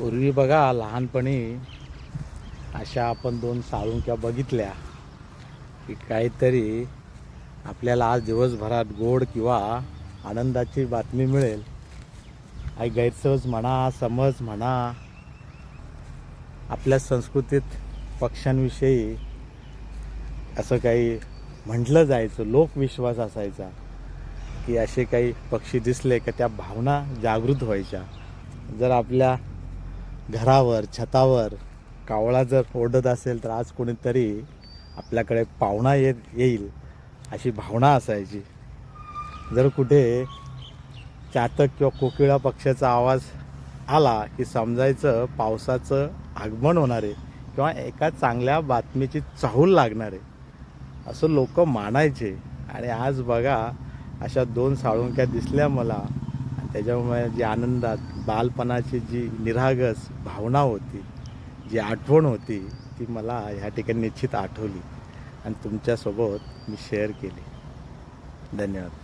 पूर्वी बघा लहानपणी अशा आपण दोन साळुंक्या बघितल्या की काहीतरी आपल्याला आज दिवसभरात गोड किंवा आनंदाची बातमी मिळेल. काही गैरसमज म्हणा, समज म्हणा, आपल्या संस्कृतीत पक्ष्यांविषयी असं काही म्हटलं जायचं, लोकविश्वास असायचा की असे काही पक्षी दिसले की त्या भावना जागृत व्हायच्या. जर आपल्या घरावर छतावर कावळा जर ओरडत असेल तर आज कोणीतरी आपल्याकडे पाहुणा येईल अशी भावना असायची. जर कुठे चातक किंवा कोकिळा पक्ष्याचा आवाज आला की समजायचं पावसाचं आगमन होणार आहे किंवा एका चांगल्या बातमीची चाहूल लागणार आहे असं लोक मानायचे. आणि आज बघा अशा दोन साळुंक्या दिसल्या मला, त्याच्यामुळे जी आनंदात बालपणाची जी निरागस भावना होती, जी आठवण होती, ती मला ह्या ठिकाणी निश्चित आठवली आणि तुमच्यासोबत मी शेअर केली. धन्यवाद.